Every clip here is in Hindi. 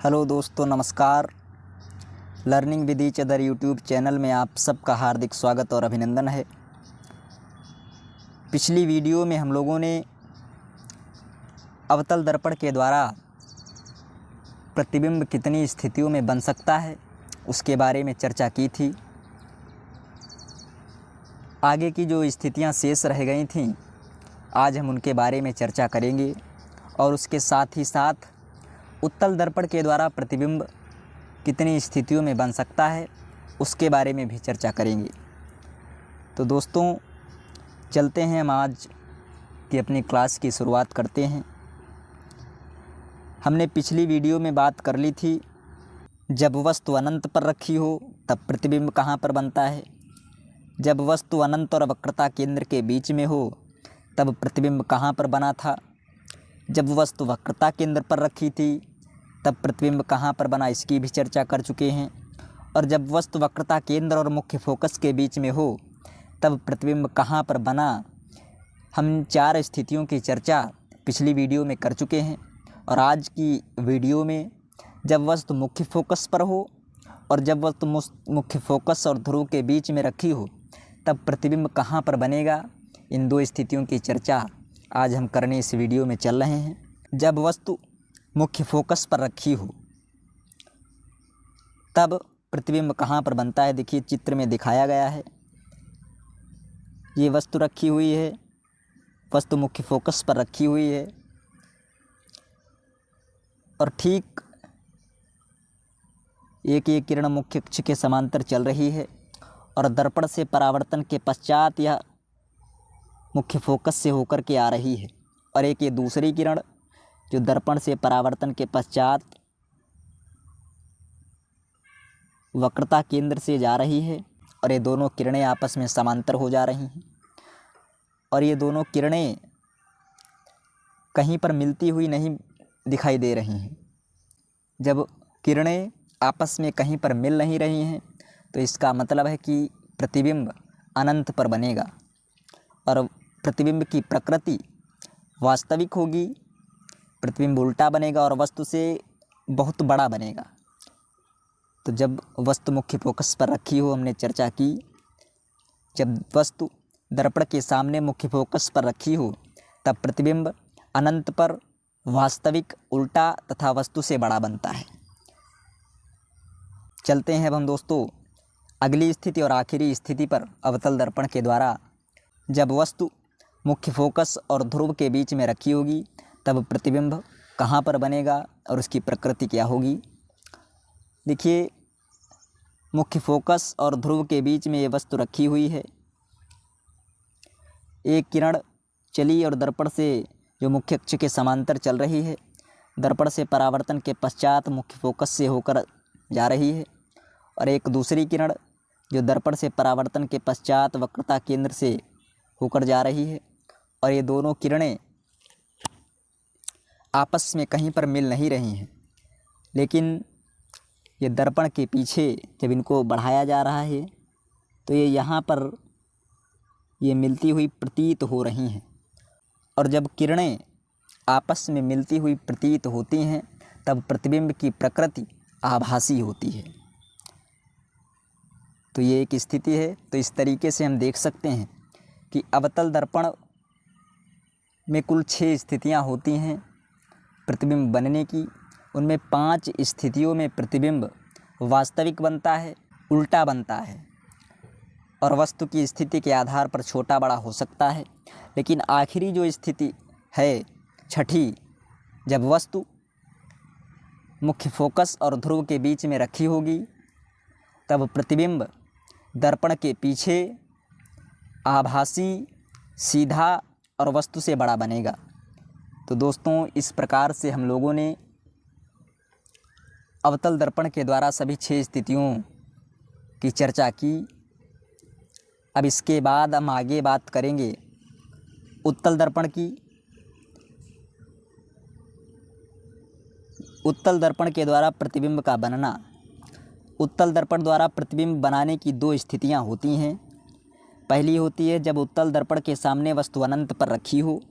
हेलो दोस्तों, नमस्कार। Learning with each other YouTube channel में आप सबका हार्दिक स्वागत और अभिनंदन है। पिछली वीडियो में हम लोगों ने अवतल दर्पण के द्वारा प्रतिबिंब कितनी स्थितियों में बन सकता है उसके बारे में चर्चा की थी। आगे की जो स्थितियां शेष रह गई थीं, आज हम उनके बारे में चर्चा करेंगे और उसके साथ ही साथ उत्तल दर्पण के द्वारा प्रतिबिंब कितनी स्थितियों में बन सकता है उसके बारे में भी चर्चा करेंगे। तो दोस्तों, चलते हैं हम आज की अपनी क्लास की शुरुआत करते हैं। हमने पिछली वीडियो में बात कर ली थी, जब वस्तु अनंत पर रखी हो तब प्रतिबिंब कहाँ पर बनता है। जब वस्तु अनंत और वक्रता केंद्र के बीच में हो तब प्रतिबिंब कहाँ पर बना था। जब वस्तु वक्रता केंद्र पर रखी थी तब प्रतिबिंब कहाँ पर बना, इसकी भी चर्चा कर चुके हैं। और जब वस्तु वक्रता केंद्र और मुख्य फोकस के बीच में हो तब प्रतिबिंब कहाँ पर बना, हम 4 स्थितियों की चर्चा पिछली वीडियो में कर चुके हैं। और आज की वीडियो में जब वस्तु मुख्य फोकस पर हो और जब वस्तु मुख्य फोकस और ध्रुव के बीच में रखी हो तब प्रतिबिंब कहाँ पर बनेगा, इन 2 स्थितियों की चर्चा आज हम करने इस वीडियो में चल रहे हैं। जब वस्तु मुख्य फोकस पर रखी हो तब प्रतिबिंब कहाँ पर बनता है। देखिए, चित्र में दिखाया गया है। ये वस्तु रखी हुई है, वस्तु मुख्य फोकस पर रखी हुई है और ठीक एक किरण मुख्य अक्ष के समांतर चल रही है और दर्पण से परावर्तन के पश्चात यह मुख्य फोकस से होकर के आ रही है। और एक ये दूसरी किरण जो दर्पण से परावर्तन के पश्चात वक्रता केंद्र से जा रही है और ये दोनों किरणें आपस में समांतर हो जा रही हैं। और ये दोनों किरणें कहीं पर मिलती हुई नहीं दिखाई दे रही हैं। जब किरणें आपस में कहीं पर मिल नहीं रही हैं तो इसका मतलब है कि प्रतिबिंब अनंत पर बनेगा और प्रतिबिंब की प्रकृति वास्तविक होगी। प्रतिबिंब उल्टा बनेगा और वस्तु से बहुत बड़ा बनेगा। तो जब वस्तु मुख्य फोकस पर रखी हो, हमने चर्चा की, जब वस्तु दर्पण के सामने मुख्य फोकस पर रखी हो तब प्रतिबिंब अनंत पर वास्तविक, उल्टा तथा वस्तु से बड़ा बनता है। चलते हैं अब हम दोस्तों अगली स्थिति और आखिरी स्थिति पर। अवतल दर्पण के द्वारा जब वस्तु मुख्य फोकस और ध्रुव के बीच में रखी होगी तब प्रतिबिंब कहाँ पर बनेगा और उसकी प्रकृति क्या होगी। देखिए, मुख्य फोकस और ध्रुव के बीच में ये वस्तु रखी हुई है। एक किरण चली और दर्पण से जो मुख्य अक्ष के समांतर चल रही है, दर्पण से परावर्तन के पश्चात मुख्य फोकस से होकर जा रही है। और एक दूसरी किरण जो दर्पण से परावर्तन के पश्चात वक्रता केंद्र से होकर जा रही है। और ये दोनों किरणें आपस में कहीं पर मिल नहीं रही हैं, लेकिन ये दर्पण के पीछे जब इनको बढ़ाया जा रहा है तो ये यहाँ पर ये मिलती हुई प्रतीत हो रही हैं। और जब किरणें आपस में मिलती हुई प्रतीत होती हैं तब प्रतिबिंब की प्रकृति आभासी होती है। तो ये एक स्थिति है। तो इस तरीके से हम देख सकते हैं कि अवतल दर्पण में कुल 6 स्थितियाँ होती हैं प्रतिबिंब बनने की। उनमें 5 स्थितियों में प्रतिबिंब वास्तविक बनता है, उल्टा बनता है और वस्तु की स्थिति के आधार पर छोटा बड़ा हो सकता है। लेकिन आखिरी जो स्थिति है, छठी, जब वस्तु मुख्य फोकस और ध्रुव के बीच में रखी होगी तब प्रतिबिंब दर्पण के पीछे आभासी, सीधा और वस्तु से बड़ा बनेगा। तो दोस्तों, इस प्रकार से हम लोगों ने अवतल दर्पण के द्वारा सभी 6 स्थितियों की चर्चा की। अब इसके बाद हम आगे बात करेंगे उत्तल दर्पण की। उत्तल दर्पण के द्वारा प्रतिबिंब का बनना। उत्तल दर्पण द्वारा प्रतिबिंब बनाने की 2 स्थितियां होती हैं। पहली होती है जब उत्तल दर्पण के सामने वस्तु अनंत पर रखी हो।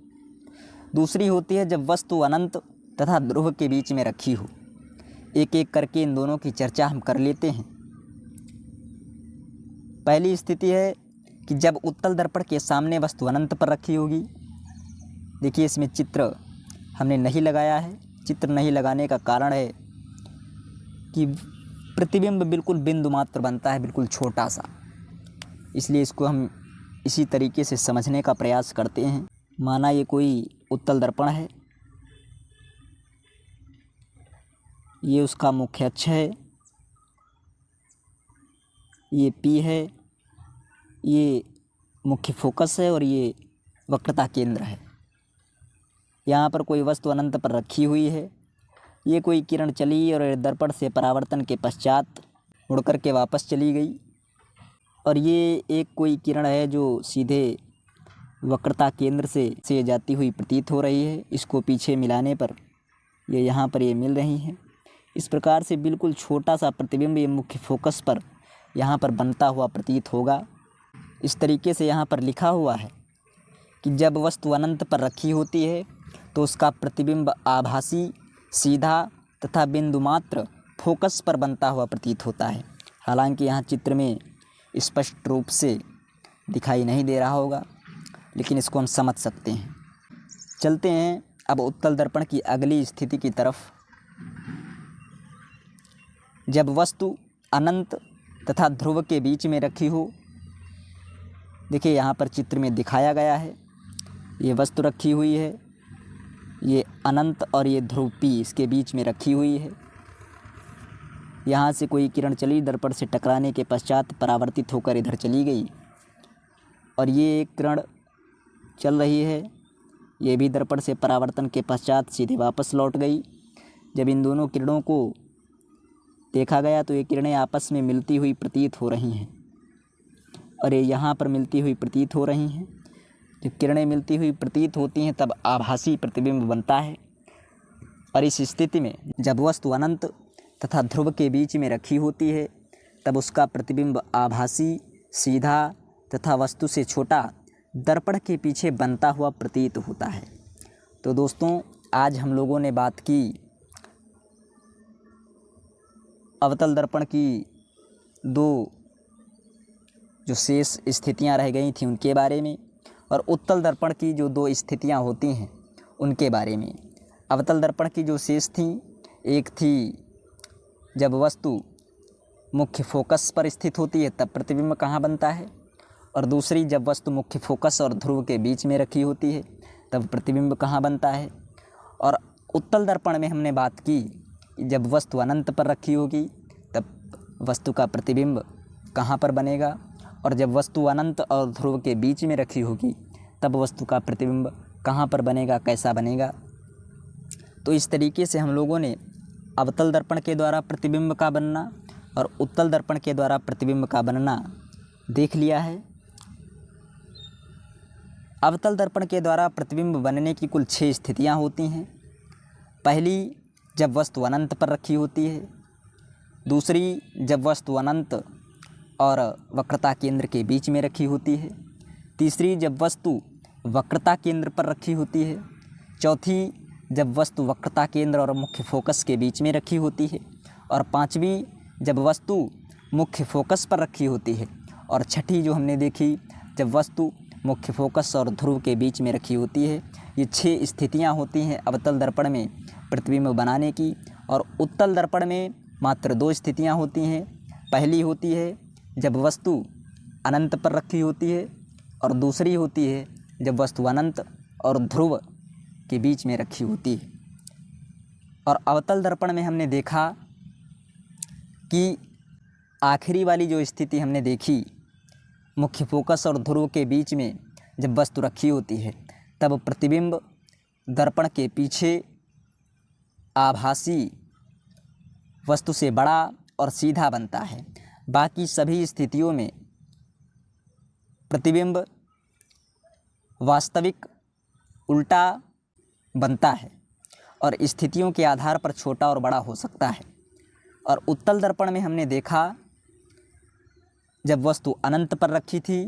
दूसरी होती है जब वस्तु अनंत तथा ध्रुव के बीच में रखी हो। एक एक करके इन दोनों की चर्चा हम कर लेते हैं। पहली स्थिति है कि जब उत्तल दर्पण के सामने वस्तु अनंत पर रखी होगी। देखिए इसमें चित्र हमने नहीं लगाया है। चित्र नहीं लगाने का कारण है कि प्रतिबिंब बिल्कुल बिंदु मात्र बनता है, बिल्कुल छोटा सा, इसलिए इसको हम इसी तरीके से समझने का प्रयास करते हैं। माना ये कोई उत्तल दर्पण है, ये उसका मुख्य अक्ष है, ये P है, ये मुख्य फोकस है और ये वक्रता केंद्र है। यहाँ पर कोई वस्तु अनंत पर रखी हुई है। ये कोई किरण चली और दर्पण से परावर्तन के पश्चात उड़ कर के वापस चली गई, और ये एक कोई किरण है जो सीधे वक्रता केंद्र से जाती हुई प्रतीत हो रही है। इसको पीछे मिलाने पर ये यहाँ पर ये मिल रही हैं। इस प्रकार से बिल्कुल छोटा सा प्रतिबिंब ये मुख्य फोकस पर यहाँ पर बनता हुआ प्रतीत होगा। इस तरीके से यहाँ पर लिखा हुआ है कि जब वस्तु अनंत पर रखी होती है तो उसका प्रतिबिंब आभासी, सीधा तथा बिंदु मात्र फोकस पर बनता हुआ प्रतीत होता है। हालांकि यहाँ चित्र में स्पष्ट रूप से दिखाई नहीं दे रहा होगा, लेकिन इसको हम समझ सकते हैं। चलते हैं अब उत्तल दर्पण की अगली स्थिति की तरफ। जब वस्तु अनंत तथा ध्रुव के बीच में रखी हो। देखिए यहाँ पर चित्र में दिखाया गया है, ये वस्तु रखी हुई है, ये अनंत और ये ध्रुव P इसके बीच में रखी हुई है। यहाँ से कोई किरण चली, दर्पण से टकराने के पश्चात परावर्तित होकर इधर चली गई, और ये एक किरण चल रही है, ये भी दर्पण से परावर्तन के पश्चात सीधे वापस लौट गई। जब इन दोनों किरणों को देखा गया तो ये किरणें आपस में मिलती हुई प्रतीत हो रही हैं, और ये यहाँ पर मिलती हुई प्रतीत हो रही हैं। जब किरणें मिलती हुई प्रतीत होती हैं तब आभासी प्रतिबिंब बनता है। और इस स्थिति में जब वस्तु अनंत तथा ध्रुव के बीच में रखी होती है तब उसका प्रतिबिंब आभासी, सीधा तथा वस्तु से छोटा दर्पण के पीछे बनता हुआ प्रतीत होता है। तो दोस्तों, आज हम लोगों ने बात की अवतल दर्पण की दो जो शेष स्थितियां रह गई थी उनके बारे में, और उत्तल दर्पण की जो दो स्थितियां होती हैं उनके बारे में। अवतल दर्पण की जो शेष थी, एक थी जब वस्तु मुख्य फोकस पर स्थित होती है तब प्रतिबिंब कहाँ बनता है, और दूसरी जब वस्तु मुख्य फोकस और ध्रुव के बीच में रखी होती है तब प्रतिबिंब कहाँ बनता है। और उत्तल दर्पण में हमने बात की कि जब वस्तु अनंत पर रखी होगी तब वस्तु का प्रतिबिंब कहाँ पर बनेगा, और जब वस्तु अनंत और ध्रुव के बीच में रखी होगी तब वस्तु का प्रतिबिंब कहाँ पर बनेगा, कैसा बनेगा। तो इस तरीके से हम लोगों ने अवतल दर्पण के द्वारा प्रतिबिंब का बनना और उत्तल दर्पण के द्वारा प्रतिबिंब का बनना देख लिया है। अवतल दर्पण के द्वारा प्रतिबिंब बनने की कुल 6 स्थितियाँ होती हैं। पहली, जब वस्तु अनंत पर रखी होती है। दूसरी, जब वस्तु अनंत और वक्रता केंद्र के बीच में रखी होती है। तीसरी, जब वस्तु वक्रता केंद्र पर रखी होती है। चौथी, जब वस्तु वक्रता केंद्र और मुख्य फोकस के बीच में रखी होती है। और पांचवी, जब वस्तु मुख्य फोकस पर रखी होती है। और छठी जो हमने देखी, जब वस्तु मुख्य फोकस और ध्रुव के बीच में रखी होती है। ये 6 स्थितियाँ होती हैं अवतल दर्पण में प्रतिबिंब बनाने की। और उत्तल दर्पण में मात्र 2 स्थितियाँ होती हैं। पहली होती है जब वस्तु अनंत पर रखी होती है, और दूसरी होती है जब वस्तु अनंत और ध्रुव के बीच में रखी होती है। और अवतल दर्पण में हमने देखा कि आखिरी वाली जो स्थिति हमने देखी, मुख्य फोकस और ध्रुव के बीच में जब वस्तु रखी होती है तब प्रतिबिंब दर्पण के पीछे आभासी, वस्तु से बड़ा और सीधा बनता है। बाकी सभी स्थितियों में प्रतिबिंब वास्तविक उल्टा बनता है और स्थितियों के आधार पर छोटा और बड़ा हो सकता है। और उत्तल दर्पण में हमने देखा जब वस्तु अनंत पर रखी थी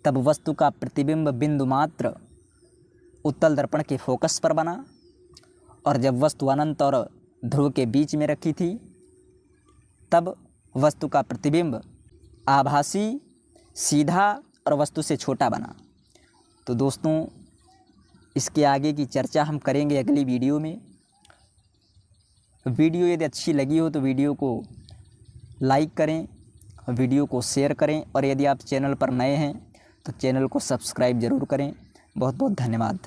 तब वस्तु का प्रतिबिंब बिंदु मात्र उत्तल दर्पण के फोकस पर बना, और जब वस्तु अनंत और ध्रुव के बीच में रखी थी, तब वस्तु का प्रतिबिंब आभासी, सीधा और वस्तु से छोटा बना। तो दोस्तों, इसके आगे की चर्चा हम करेंगे अगली वीडियो में। वीडियो यदि अच्छी लगी हो तो वीडियो को लाइक करें, वीडियो को शेयर करें और यदि आप चैनल पर नए हैं तो चैनल को सब्सक्राइब ज़रूर करें। बहुत बहुत धन्यवाद।